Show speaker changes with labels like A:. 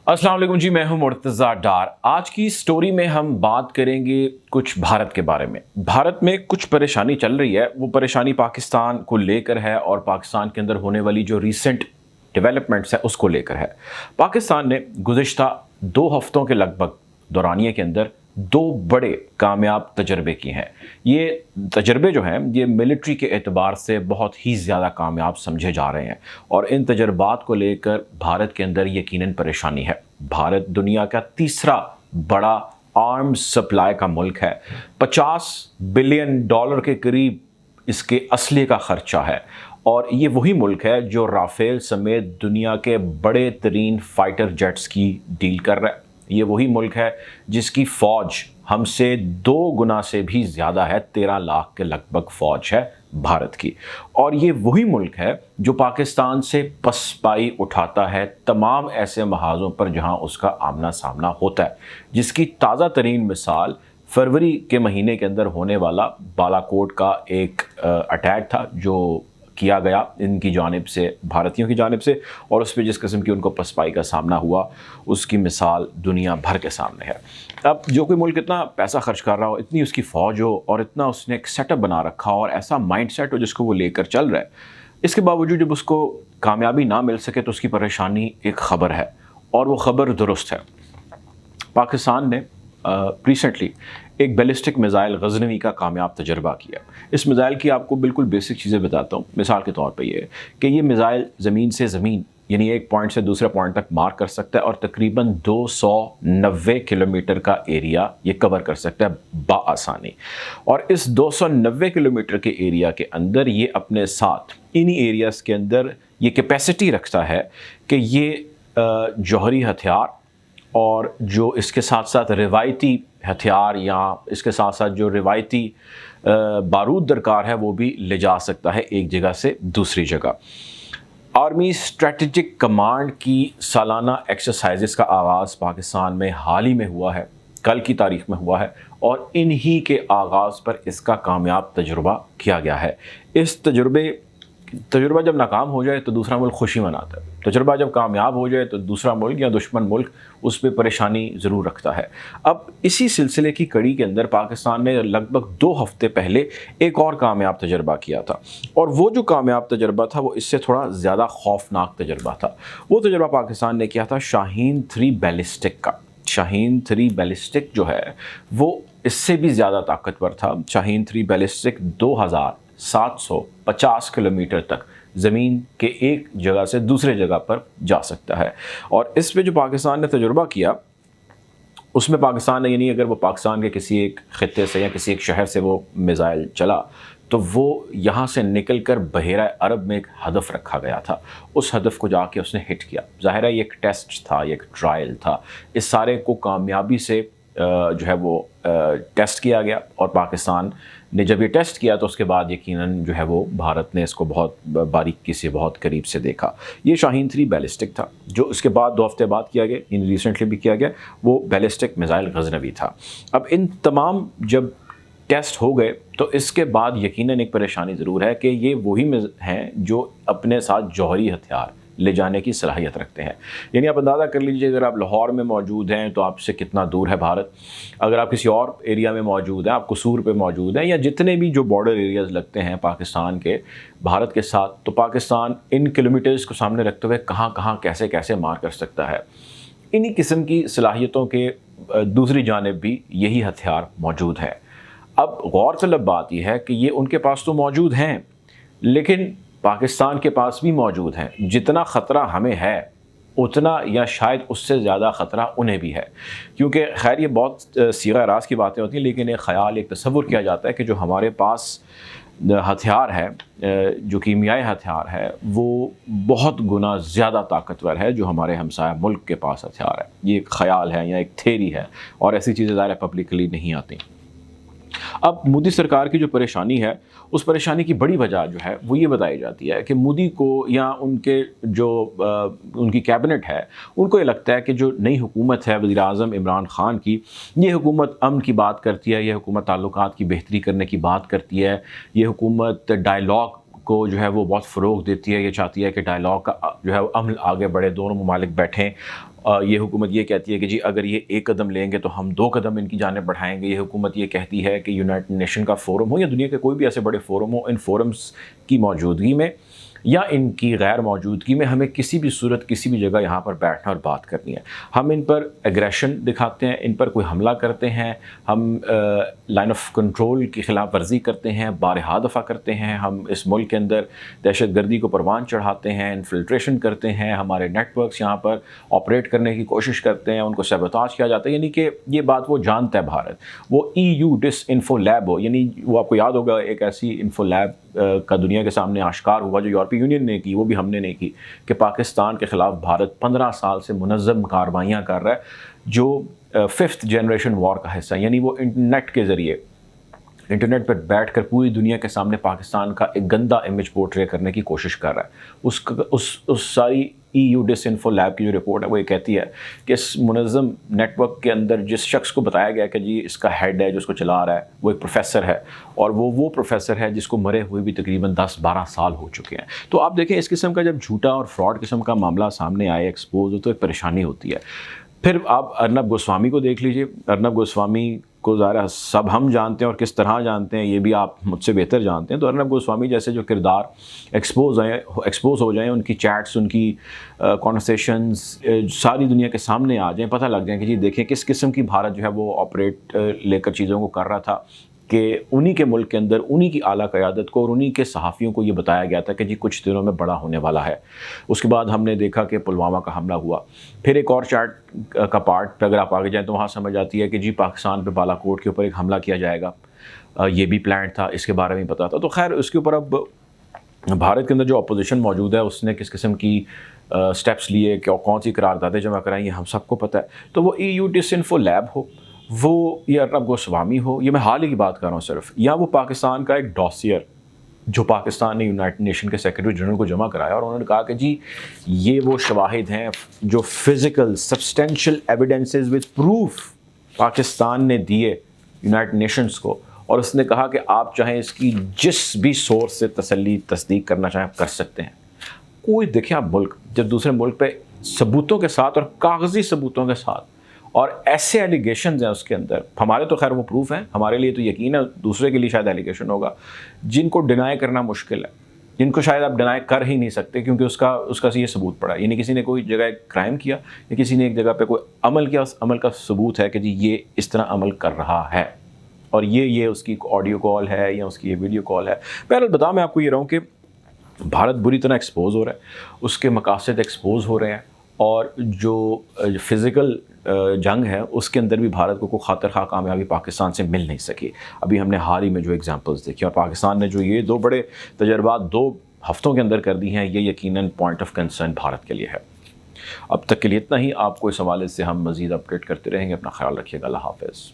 A: अस्सलाम वालेकुम जी, मैं हूं मुर्तज़ा डार। आज की स्टोरी में हम बात करेंगे कुछ भारत के बारे में। भारत में कुछ परेशानी चल रही है, वो परेशानी पाकिस्तान को लेकर है और पाकिस्तान के अंदर होने वाली जो रीसेंट डेवलपमेंट्स है उसको लेकर है। पाकिस्तान ने गुज़िश्ता 2 हफ्तों के लगभग दौरानिए के अंदर 2 बड़े कामयाब तजर्बे किए हैं। ये तजर्बे जो हैं ये मिलिट्री के एतबार से बहुत ही ज़्यादा कामयाब समझे जा रहे हैं और इन तजर्बात को लेकर भारत के अंदर यकीनन परेशानी है। भारत दुनिया का तीसरा बड़ा आर्म्स सप्लाई का मुल्क है। $50 बिलियन के करीब इसके असले का ख़र्चा है और ये वही मुल्क है जो राफेल समेत दुनिया के बड़े तरीन फाइटर जेट्स की डील कर रहा है। ये वही मुल्क है जिसकी फ़ौज हमसे 2 गुना से भी ज़्यादा है। 13 लाख के लगभग फ़ौज है भारत की। और ये वही मुल्क है जो पाकिस्तान से पसपाई उठाता है तमाम ऐसे महाज़ों पर जहां उसका आमना सामना होता है, जिसकी ताज़ा तरीन मिसाल फरवरी के महीने के अंदर होने वाला बालाकोट का एक अटैक था जो किया गया इनकी जानिब से, भारतीयों की जानिब से, और उस पर जिस किस्म की उनको पसपाई का सामना हुआ उसकी मिसाल दुनिया भर के सामने है। अब जो कोई मुल्क इतना पैसा खर्च कर रहा हो, इतनी उसकी फ़ौज हो और इतना उसने एक सेटअप बना रखा हो और ऐसा माइंड सेट हो जिसको वो लेकर चल रहा है, इसके बावजूद जब उसको कामयाबी ना मिल सके तो उसकी परेशानी एक ख़बर है और वो ख़बर दुरुस्त है। पाकिस्तान ने रिसेंटली एक बैलिस्टिक मिज़ाइल गज़नवी का कामयाब तजर्बा किया। इस मिज़ाइल की आपको बिल्कुल बेसिक चीज़ें बताता हूँ। मिसाल के तौर पे ये है कि ये मिज़ाइल ज़मीन से ज़मीन यानी एक पॉइंट से दूसरे पॉइंट तक मार कर सकता है और तकरीबन 290 किलोमीटर का एरिया ये कवर कर सकता है बाआसानी। और इस 290 किलोमीटर के एरिया के अंदर ये अपने साथ इन्हीं एरियाज़ के अंदर ये कैपेसिटी रखता है कि ये जौहरी हथियार और जो इसके साथ साथ रिवायती हथियार या इसके साथ साथ जो रिवायती बारूद दरकार है वो भी ले जा सकता है एक जगह से दूसरी जगह। आर्मी स्ट्रेटजिक कमांड की सालाना एक्सरसाइजेस का आगाज़ पाकिस्तान में हाल ही में हुआ है, कल की तारीख में हुआ है और इन्हीं के आगाज़ पर इसका कामयाब तजुर्बा किया गया है। इस तजुर्बा जब नाकाम हो जाए तो दूसरा मुल्क खुशी मनाता है, तजुर्बा जब कामयाब हो जाए तो दूसरा मुल्क या दुश्मन मुल्क उस पर परेशानी ज़रूर रखता है। अब इसी सिलसिले की कड़ी के अंदर पाकिस्तान ने लगभग 2 हफ्ते पहले एक और कामयाब तजुर्बा किया था और वो जो कामयाब तजुर्बा था वो इससे थोड़ा ज़्यादा खौफनाक तजुर्बा था। वो तजुर्बा पाकिस्तान ने किया था शाहीन 3 बैलिस्टिक का। शाहीन 3 बैलिस्टिक जो है वो इससे भी ज़्यादा ताकतवर था। शाहीन 3 बैलिस्टिक 2750 किलोमीटर तक ज़मीन के एक जगह से दूसरे जगह पर जा सकता है। और इस पे जो पाकिस्तान ने तजुर्बा किया उसमें पाकिस्तान ने, यानी अगर वो पाकिस्तान के किसी एक ख़ित्ते से या किसी एक शहर से वो मिज़ाइल चला तो वो यहाँ से निकल कर बहेरा अरब में एक हदफ रखा गया था, उस हदफ को जाके उसने हिट किया। ज़ाहिर है ये एक टेस्ट था, ये एक ट्रायल था। इस सारे को कामयाबी से जो है वो टेस्ट किया गया और पाकिस्तान ने जब ये टेस्ट किया तो उसके बाद यकीनन जो है वो भारत ने इसको बहुत बारीकी से, बहुत करीब से देखा। ये शाहीन 3 बैलिस्टिक था जो उसके बाद 2 हफ्ते बाद किया गया, इन रिसेंटली भी किया गया, वो बैलिस्टिक मिज़ाइल गज़नवी था। अब इन तमाम जब टेस्ट हो गए तो इसके बाद यकीनन एक परेशानी ज़रूर है कि ये वही हैं जो अपने साथ जौहरी हथियार ले जाने की सलाहियत रखते हैं। यानी आप अंदाज़ा कर लीजिए, अगर आप लाहौर में मौजूद हैं तो आपसे कितना दूर है भारत। अगर आप किसी और एरिया में मौजूद हैं, आप कसूर पे मौजूद हैं या जितने भी जो बॉर्डर एरियाज़ लगते हैं पाकिस्तान के भारत के साथ, तो पाकिस्तान इन किलोमीटर्स को सामने रखते हुए कहाँ कहाँ कैसे कैसे मार कर सकता है। इन्हीं किस्म की सलाहियतों के दूसरी जानिब भी यही हथियार मौजूद हैं। अब गौरतलब बात यह है कि ये उनके पास तो मौजूद हैं लेकिन पाकिस्तान के पास भी मौजूद हैं। जितना ख़तरा हमें है उतना या शायद उससे ज़्यादा ख़तरा उन्हें भी है, क्योंकि खैर ये बहुत सीगा राज की बातें होती हैं लेकिन एक ख़याल, एक तसव्वुर किया जाता है कि जो हमारे पास हथियार है, जो कीमियाई हथियार है, वो बहुत गुना ज़्यादा ताकतवर है जो हमारे हमसाया मुल्क के पास हथियार है। ये एक ख़याल है या एक थेरी है और ऐसी चीज़ें ज़ाहिर पब्लिकली नहीं आती। अब मोदी सरकार की जो परेशानी है उस परेशानी की बड़ी वजह जो है वो ये बताई जाती है कि मोदी को या उनके जो उनकी कैबिनेट है उनको ये लगता है कि जो नई हुकूमत है वज़ीर-ए-आज़म इमरान ख़ान की, ये हुकूमत अमन की बात करती है, ये हुकूमत ताल्लुकात की बेहतरी करने की बात करती है, ये हुकूमत डायलॉग کو جو ہے وہ بہت فروغ دیتی ہے، یہ چاہتی ہے کہ ڈائلاگ کا جو ہے وہ عمل آگے بڑھے، دونوں ممالک بیٹھیں۔ یہ حکومت یہ کہتی ہے کہ جی اگر یہ ایک قدم لیں گے تو ہم 2 قدم ان کی جانب بڑھائیں گے۔ یہ حکومت یہ کہتی ہے کہ یونائٹڈ نیشن کا فورم ہو یا دنیا کے کوئی بھی ایسے بڑے فورم ہو، ان فورمز کی موجودگی میں یا ان کی غیر موجودگی میں ہمیں کسی بھی صورت کسی بھی جگہ یہاں پر بیٹھنا اور بات کرنی ہے۔ ہم ان پر ایگریشن دکھاتے ہیں، ان پر کوئی حملہ کرتے ہیں، ہم لائن آف کنٹرول کی خلاف ورزی کرتے ہیں، بارہا دفعہ کرتے ہیں، ہم اس ملک کے اندر دہشت گردی کو پروان چڑھاتے ہیں، انفلٹریشن کرتے ہیں، ہمارے نیٹ ورکس یہاں پر آپریٹ کرنے کی کوشش کرتے ہیں، ان کو سیبوتاج کیا جاتا ہے۔ یعنی کہ یہ بات وہ جانتا ہے بھارت، وہ EU ڈس انفو لیب ہو، یعنی وہ آپ کو یاد ہوگا ایک ایسی انفو لیب کا دنیا کے سامنے آشکار ہوا جو یورپی یونین نے کی، وہ بھی ہم نے نہیں کی، کہ پاکستان کے خلاف بھارت 15 سال سے منظم کارروائیاں کر رہا ہے جو 5th جنریشن وار کا حصہ ہے۔ یعنی وہ انٹرنیٹ کے ذریعے، انٹرنیٹ پر بیٹھ کر پوری دنیا کے سامنے پاکستان کا ایک گندا امیج پورٹرے کرنے کی کوشش کر رہا ہے۔ اس ساری EU ڈس انفو لیب کی جو رپورٹ ہے وہ یہ کہتی ہے کہ اس منظم نیٹ ورک کے اندر جس شخص کو بتایا گیا کہ جی اس کا ہیڈ ہے جو اس کو چلا رہا ہے، وہ ایک پروفیسر ہے، اور وہ پروفیسر ہے جس کو مرے ہوئے بھی تقریباً 10-12 سال ہو چکے ہیں۔ تو آپ دیکھیں اس قسم کا جب جھوٹا اور فراڈ قسم کا معاملہ سامنے آئے، ایکسپوز ہو، تو ایک پریشانی ہوتی ہے۔ پھر آپ ارنب گوسوامی کو دیکھ لیجئے۔ ارنب گوسوامی کو ظاہر سب ہم جانتے ہیں اور کس طرح جانتے ہیں، یہ بھی آپ مجھ سے بہتر جانتے ہیں۔ تو ارنب گوسوامی جیسے جو کردار ایکسپوز ہو جائیں، ان کی چیٹس، ان کی کانورسیشنز ساری دنیا کے سامنے آ جائیں، پتہ لگ جائیں کہ جی دیکھیں کس قسم کی بھارت جو ہے وہ آپریٹ لے کر چیزوں کو کر رہا تھا، کہ انہی کے ملک کے اندر انہی کی اعلیٰ قیادت کو اور انہی کے صحافیوں کو یہ بتایا گیا تھا کہ جی کچھ دنوں میں بڑا ہونے والا ہے۔ اس کے بعد ہم نے دیکھا کہ پلوامہ کا حملہ ہوا۔ پھر ایک اور چارٹ کا پارٹ پہ اگر آپ آگے جائیں تو وہاں سمجھ آتی ہے کہ جی پاکستان پہ بالا کوٹ کے اوپر ایک حملہ کیا جائے گا، یہ بھی پلان تھا، اس کے بارے میں پتا تھا۔ تو خیر اس کے اوپر اب بھارت کے اندر جو اپوزیشن موجود ہے اس نے کس قسم کی سٹیپس لیے، کون سی قراردادیں جمع کرائیں، یہ ہم سب کو پتہ ہے۔ تو وہ EU ڈس انفو لیب ہو، وہ یہ ارنب گوسوامی ہو، یہ میں حال ہی کی بات کر رہا ہوں صرف، یا وہ پاکستان کا ایک ڈاسیر جو پاکستان نے یونائٹڈ نیشن کے سیکرٹری جنرل کو جمع کرایا، اور انہوں نے کہا کہ جی یہ وہ شواہد ہیں جو physical substantial evidences with proof Pakistan نے دیے یونائٹڈ نیشنز کو، اور اس نے کہا کہ آپ چاہیں اس کی جس بھی سورس سے تصدیق کرنا چاہیں کر سکتے ہیں۔ کوئی دیکھیں آپ ملک جب دوسرے ملک پہ ثبوتوں کے ساتھ اور کاغذی ثبوتوں کے ساتھ اور ایسے ایلیگیشنز ہیں اس کے اندر، ہمارے تو خیر وہ پروف ہیں، ہمارے لیے تو یقین ہے، دوسرے کے لیے شاید ایلیگیشن ہوگا جن کو ڈینائی کرنا مشکل ہے، جن کو شاید آپ ڈینائی کر ہی نہیں سکتے کیونکہ اس کا یہ ثبوت پڑا ہے۔ یعنی کسی نے کوئی جگہ ایک کرائم کیا یا کسی نے ایک جگہ پہ کوئی عمل کیا، اس عمل کا ثبوت ہے کہ جی یہ اس طرح عمل کر رہا ہے، اور یہ اس کی آڈیو کال ہے یا اس کی یہ ویڈیو کال ہے۔ بہرحال بتا میں آپ کو یہ رہا ہوں کہ بھارت بری طرح ایکسپوز ہو رہا ہے، اس کے مقاصد ایکسپوز ہو رہے ہیں، اور جو فزیکل جنگ ہے اس کے اندر بھی بھارت کو کوئی خاطر خواہ کامیابی پاکستان سے مل نہیں سکی۔ ابھی ہم نے حال ہی میں جو ایگزامپلز دیکھی، اور پاکستان نے جو یہ 2 بڑے تجربات 2 ہفتوں کے اندر کر دی ہیں، یہ یقیناً پوائنٹ آف کنسرن بھارت کے لیے ہے۔ اب تک کے لیے اتنا ہی، آپ کو اس حوالے سے ہم مزید اپڈیٹ کرتے رہیں گے۔ اپنا خیال رکھیے گا، اللہ حافظ۔